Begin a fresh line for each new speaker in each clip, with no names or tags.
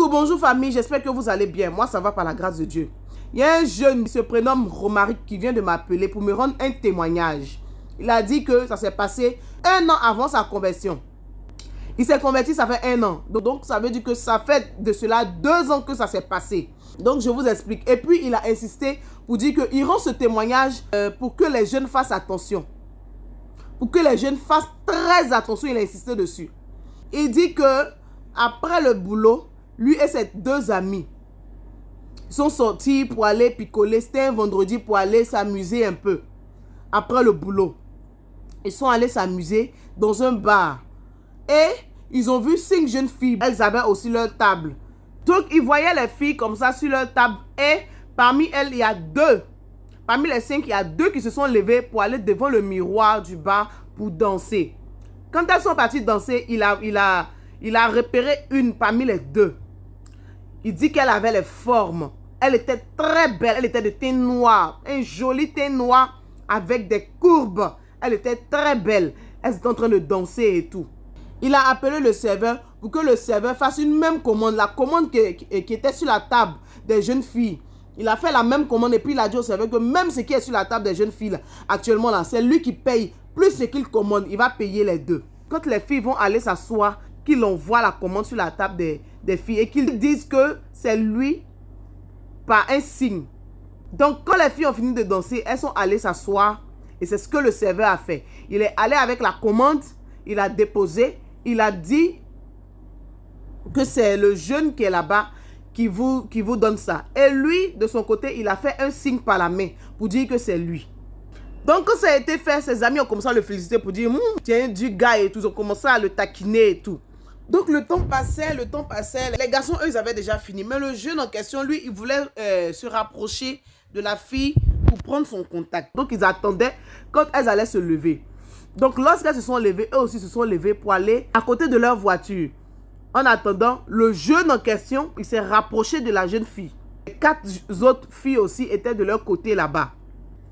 Coucou, bonjour famille, j'espère que vous allez bien. Moi, ça va par la grâce de Dieu. Il y a un jeune qui se prénomme Romaric qui vient de m'appeler pour me rendre un témoignage. Il a dit que ça s'est passé 1 an avant sa conversion. Il s'est converti, ça fait 1 an. Donc, ça veut dire que ça fait de cela 2 ans que ça s'est passé. Donc, je vous explique. Et puis, il a insisté pour dire qu'il rend ce témoignage pour que les jeunes fassent attention. Pour que les jeunes fassent très attention, il a insisté dessus. Il dit que après le boulot, lui et ses 2 amis sont sortis pour aller picoler. C'était un vendredi pour aller s'amuser un peu. Après le boulot, ils sont allés s'amuser dans un bar. Et ils ont vu 5 jeunes filles. Elles avaient aussi leur table. Donc, ils voyaient les filles comme ça sur leur table. Et parmi elles, il y a 2. Parmi les 5, il y a 2 qui se sont levées pour aller devant le miroir du bar pour danser. Quand elles sont parties danser, il a repéré une parmi les 2. Il dit qu'elle avait les formes. Elle était très belle. Elle était de teint noir. Un joli teint noir avec des courbes. Elle était très belle. Elle était en train de danser et tout. Il a appelé le serveur pour que le serveur fasse une même commande. La commande qui était sur la table des jeunes filles. Il a fait la même commande et puis il a dit au serveur que même ce qui est sur la table des jeunes filles là, actuellement là, c'est lui qui paye plus ce qu'il commande. Il va payer les 2. Quand les filles vont aller s'asseoir, qu'il envoie la commande sur la table des filles et qu'ils disent que c'est lui par un signe. Donc, quand les filles ont fini de danser, elles sont allées s'asseoir et c'est ce que le serveur a fait. Il est allé avec la commande, il a déposé, il a dit que c'est le jeune qui est là-bas qui vous donne ça. Et lui, de son côté, il a fait un signe par la main pour dire que c'est lui. Donc, quand ça a été fait, ses amis ont commencé à le féliciter pour dire « Tiens, du gars et tout. » Ils ont commencé à le taquiner et tout. Donc, le temps passait. Les garçons, eux, ils avaient déjà fini. Mais le jeune en question, lui, il voulait se rapprocher de la fille pour prendre son contact. Donc, ils attendaient quand elles allaient se lever. Donc, lorsqu'elles se sont levées, eux aussi se sont levés pour aller à côté de leur voiture. En attendant, le jeune en question, il s'est rapproché de la jeune fille. Les 4 autres filles aussi étaient de leur côté là-bas.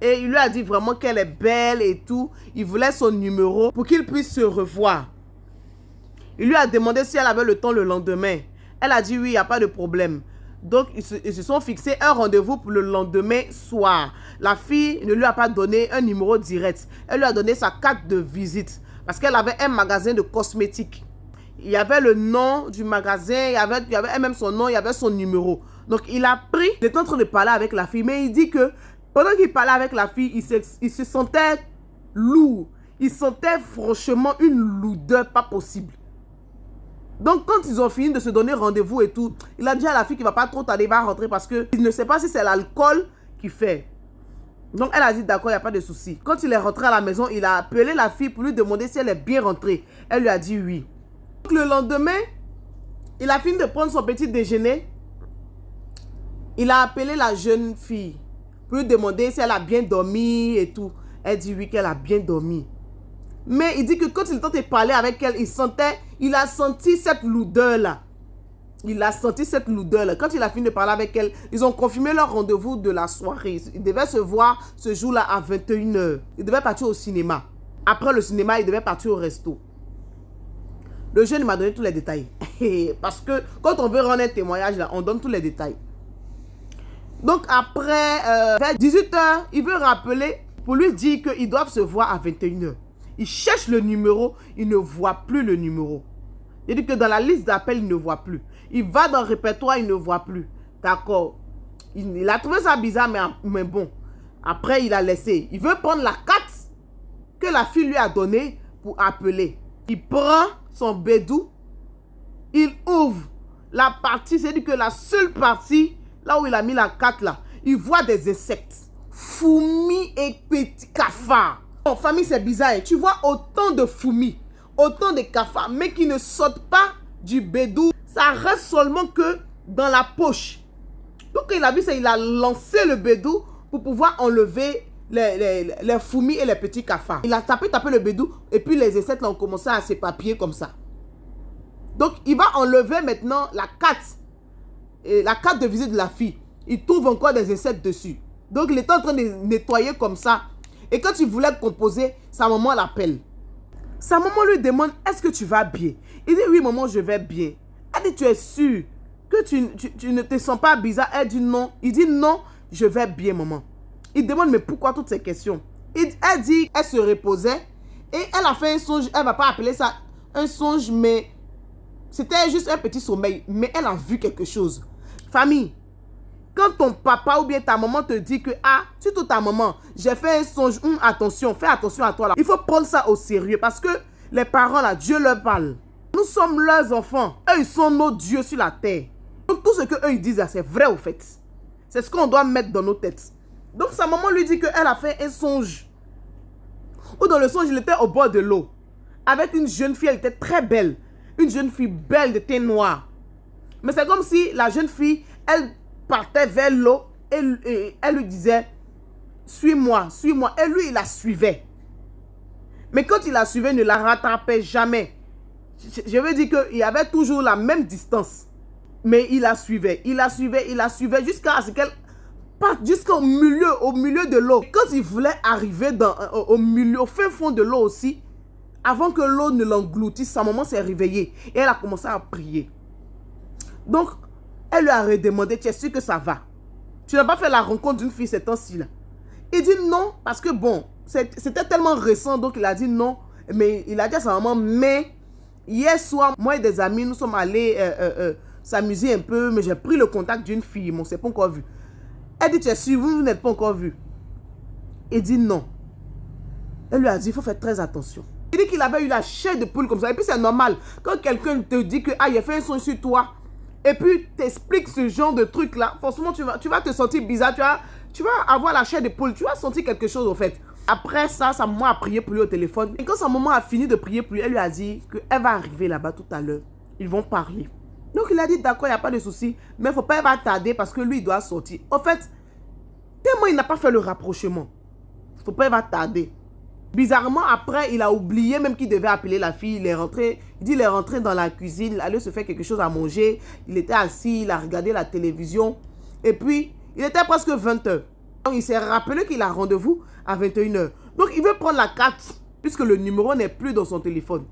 Et il lui a dit vraiment qu'elle est belle et tout. Il voulait son numéro pour qu'il puisse se revoir. Il lui a demandé si elle avait le temps le lendemain. Elle a dit oui, il n'y a pas de problème. Donc, ils se sont fixés un rendez-vous pour le lendemain soir. La fille ne lui a pas donné un numéro direct. Elle lui a donné sa carte de visite. Parce qu'elle avait un magasin de cosmétiques. Il y avait le nom du magasin, il y avait même son nom, il y avait son numéro. Donc, il a pris, il était en train de parler avec la fille. Mais il dit que pendant qu'il parlait avec la fille, il se sentait lourd. Il sentait franchement une lourdeur pas possible. Donc, quand ils ont fini de se donner rendez-vous et tout, il a dit à la fille qu'il ne va pas trop tarder, il va rentrer parce qu'il ne sait pas si c'est l'alcool qui fait. Donc, elle a dit d'accord, il n'y a pas de souci. Quand il est rentré à la maison, il a appelé la fille pour lui demander si elle est bien rentrée. Elle lui a dit oui. Donc, le lendemain, il a fini de prendre son petit déjeuner. Il a appelé la jeune fille pour lui demander si elle a bien dormi et tout. Elle dit oui, qu'elle a bien dormi. Mais il dit que quand il tentait de parler avec elle, il a senti cette lourdeur-là. Il a senti cette lourdeur-là. Quand il a fini de parler avec elle, ils ont confirmé leur rendez-vous de la soirée. Ils devaient se voir ce jour-là à 21 h. Ils devaient partir au cinéma. Après le cinéma, ils devaient partir au resto. Le jeune m'a donné tous les détails. Parce que quand on veut rendre un témoignage, là, on donne tous les détails. Donc après, vers 18 h, il veut rappeler pour lui dire qu'ils doivent se voir à 21 h. Il cherche le numéro, il ne voit plus le numéro. Il dit que dans la liste d'appels, il ne voit plus. Il va dans le répertoire, il ne voit plus. D'accord. Il a trouvé ça bizarre, mais bon. Après, il a laissé. Il veut prendre la carte que la fille lui a donnée pour appeler. Il prend son bédou, il ouvre la partie, c'est-à-dire que la seule partie, là où il a mis la carte là, il voit des insectes. Fourmis et petits cafards. En famille, c'est bizarre. Hein? Tu vois autant de fourmis, autant de cafards, mais qui ne sortent pas du bédou. Ça reste seulement que dans la poche. Donc, il a vu ça, il a lancé le bédou pour pouvoir enlever les fourmis et les petits cafards. Il a tapé le bédou et puis les insectes là, ont commencé à s'éparpiller comme ça. Donc, il va enlever maintenant la carte de visite de la fille. Il trouve encore des insectes dessus. Donc, il est en train de nettoyer comme ça. Et quand il voulait composer, sa maman l'appelle. Sa maman lui demande, est-ce que tu vas bien? Il dit, oui, maman, je vais bien. Elle dit, tu es sûre que tu ne te sens pas bizarre. Elle dit non. Il dit non, je vais bien, maman. Il demande, mais pourquoi toutes ces questions? Elle dit, elle se reposait et elle a fait un songe. Elle ne va pas appeler ça un songe, mais c'était juste un petit sommeil. Mais elle a vu quelque chose. Famille, quand ton papa ou bien ta maman te dit que, ah, surtout ta maman, j'ai fait un songe, attention, fais attention à toi là. Il faut prendre ça au sérieux parce que les parents là, Dieu leur parle. Nous sommes leurs enfants. Eux, ils sont nos dieux sur la terre. Donc tout ce qu'eux ils disent là, c'est vrai au fait. C'est ce qu'on doit mettre dans nos têtes. Donc sa maman lui dit qu'elle a fait un songe. Ou dans le songe, il était au bord de l'eau. Avec une jeune fille, elle était très belle. Une jeune fille belle de teint noir. Mais c'est comme si la jeune fille, elle partait vers l'eau et elle lui disait, suis-moi, suis-moi. Et lui, il la suivait. Mais quand il la suivait, il ne la rattrapait jamais. Je veux dire qu'il y avait toujours la même distance. Mais il la suivait, il la suivait, il la suivait jusqu'à ce qu'elle parte jusqu'au milieu de l'eau. Quand il voulait arriver au fin fond de l'eau aussi, avant que l'eau ne l'engloutisse, sa maman s'est réveillée et elle a commencé à prier. Donc, elle lui a redemandé, tu es sûr que ça va? Tu n'as pas fait la rencontre d'une fille ces temps-ci là? Il dit non, parce que bon, c'était tellement récent, donc il a dit non. Mais il a dit à sa maman, mais hier soir, moi et des amis, nous sommes allés s'amuser un peu, mais j'ai pris le contact d'une fille, mais on ne s'est pas encore vu. Elle dit, tu es sûr, vous n'êtes pas encore vu? Il dit non. Elle lui a dit, il faut faire très attention. Il dit qu'il avait eu la chair de poule comme ça. Et puis c'est normal, quand quelqu'un te dit que, ah, il a fait un son sur toi, et puis t'explique ce genre de truc là, forcément tu vas te sentir bizarre, tu vas avoir la chair de poule, tu vas sentir quelque chose au fait. Après ça, sa maman a prié pour lui au téléphone. Et quand sa maman a fini de prier pour lui, elle lui a dit qu'elle va arriver là-bas tout à l'heure. Ils vont parler. Donc il a dit d'accord, il n'y a pas de souci, mais il ne faut pas, elle va tarder parce que lui, il doit sortir. En fait, tellement il n'a pas fait le rapprochement. Il ne faut pas, elle va tarder. Bizarrement, après, il a oublié même qu'il devait appeler la fille. Il est rentré, il est rentré dans la cuisine, il allait se faire quelque chose à manger. Il était assis, il a regardé la télévision. Et puis, il était presque 20 h. Donc, il s'est rappelé qu'il a rendez-vous à 21 h. Donc, il veut prendre la carte, puisque le numéro n'est plus dans son téléphone.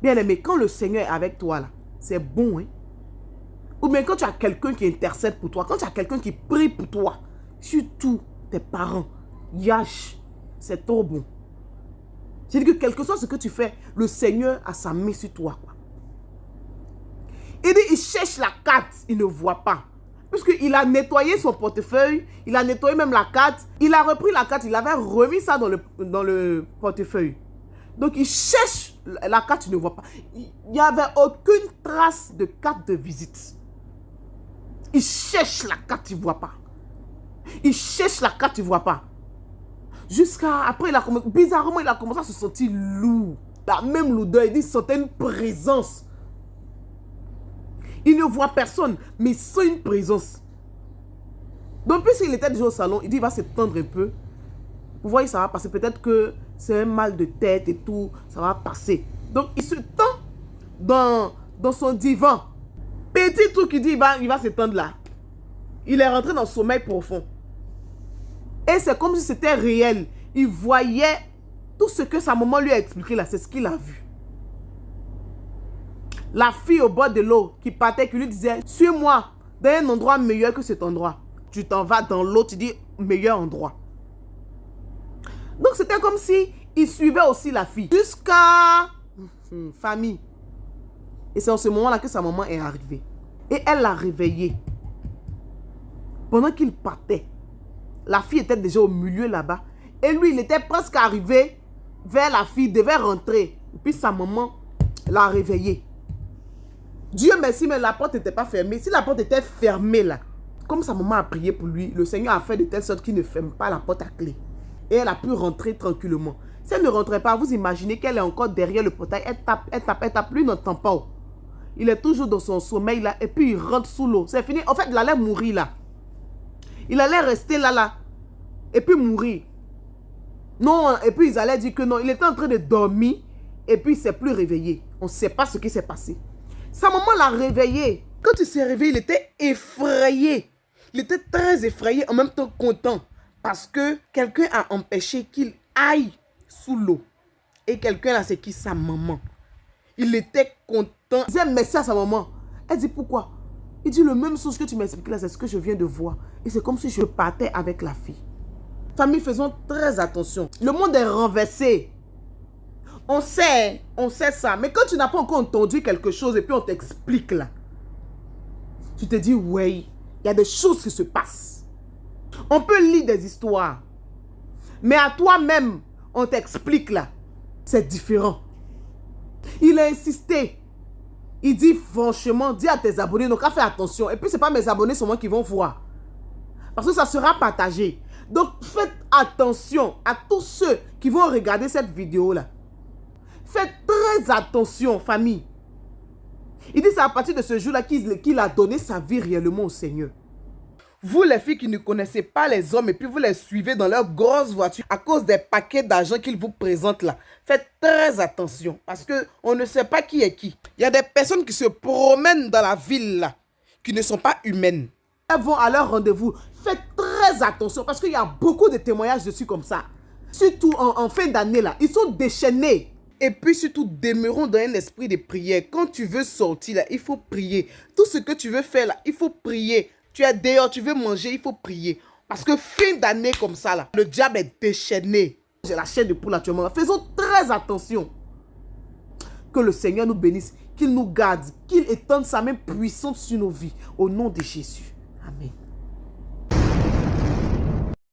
Bien aimé, quand le Seigneur est avec toi, là, c'est bon, hein? Ou bien quand tu as quelqu'un qui intercède pour toi, quand tu as quelqu'un qui prie pour toi, surtout tes parents, Yash, c'est trop bon. C'est-à-dire que quel que soit ce que tu fais, le Seigneur a sa main sur toi, quoi. Il dit, il cherche la carte, il ne voit pas. Puisqu'il a nettoyé son portefeuille, il a nettoyé même la carte, il a repris la carte, il avait remis ça dans le portefeuille. Donc il cherche la carte, il ne voit pas. Il n'y avait aucune trace de carte de visite. Il cherche la carte, il ne voit pas. Il cherche la carte, il ne voit pas. Jusqu'à après, bizarrement, il a commencé à se sentir lourd. La même lourdeur, il dit, il sentait une présence. Il ne voit personne, mais il sent une présence. Donc, puisqu'il était déjà au salon, il dit, il va s'étendre un peu. Vous voyez, ça va passer. Peut-être que c'est un mal de tête et tout, ça va passer. Donc, il se tend dans son divan. Petit truc, il dit, il va s'étendre là. Il est rentré dans le sommeil profond. Et c'est comme si c'était réel. Il voyait tout ce que sa maman lui a expliqué là. C'est ce qu'il a vu. La fille au bord de l'eau qui partait, qui lui disait, suis-moi dans un endroit meilleur que cet endroit. Tu t'en vas dans l'eau, tu dis, meilleur endroit. Donc c'était comme si il suivait aussi la fille. Jusqu'à famille. Et c'est en ce moment-là que sa maman est arrivée. Et elle l'a réveillé. Pendant qu'il partait. La fille était déjà au milieu là-bas. Et lui, il était presque arrivé vers la fille, il devait rentrer. Et puis sa maman l'a réveillé. Dieu merci, mais la porte n'était pas fermée. Si la porte était fermée là, comme sa maman a prié pour lui, le Seigneur a fait de telle sorte qu'il ne ferme pas la porte à clé. Et elle a pu rentrer tranquillement. Si elle ne rentrait pas, vous imaginez qu'elle est encore derrière le portail. Elle tape, lui n'entend pas. Il est toujours dans son sommeil là, et puis il rentre sous l'eau. C'est fini. En fait, il allait mourir là. Il allait rester là, et puis mourir. Non, et puis ils allaient dire que non, il était en train de dormir, et puis il ne s'est plus réveillé. On ne sait pas ce qui s'est passé. Sa maman l'a réveillé. Quand il s'est réveillé, il était effrayé. Il était très effrayé, en même temps content. Parce que quelqu'un a empêché qu'il aille sous l'eau. Et quelqu'un là, c'est qui? Sa maman. Il était content. Il disait merci à sa maman. Elle dit pourquoi? Il dit le même chose que tu m'expliques là, c'est ce que je viens de voir. Et c'est comme si je partais avec la fille. Famille, faisons très attention. Le monde est renversé. On sait ça. Mais quand tu n'as pas encore entendu quelque chose et puis on t'explique là, tu te dis, oui, il y a des choses qui se passent. On peut lire des histoires. Mais à toi-même, on t'explique là. C'est différent. Il a insisté. Il dit franchement, dis à tes abonnés, donc à faire attention. Et puis, ce n'est pas mes abonnés seulement qui vont voir. Parce que ça sera partagé. Donc, faites attention à tous ceux qui vont regarder cette vidéo-là. Faites très attention, famille. Il dit c'est à partir de ce jour-là qu'il a donné sa vie réellement au Seigneur. Vous, les filles qui ne connaissez pas les hommes et puis vous les suivez dans leur grosse voiture à cause des paquets d'argent qu'ils vous présentent là. Faites très attention parce qu'on ne sait pas qui est qui. Il y a des personnes qui se promènent dans la ville là, qui ne sont pas humaines. Elles vont à leur rendez-vous. Faites très attention parce qu'il y a beaucoup de témoignages dessus comme ça. Surtout en fin d'année là, ils sont déchaînés. Et puis surtout, demeurons dans un esprit de prière. Quand tu veux sortir là, il faut prier. Tout ce que tu veux faire là, il faut prier. Tu es dehors, tu veux manger, il faut prier. Parce que fin d'année comme ça, là, le diable est déchaîné. J'ai la chaîne de poule actuellement. Faisons très attention. Que le Seigneur nous bénisse, qu'il nous garde, qu'il étende sa main puissante sur nos vies. Au nom de Jésus. Amen.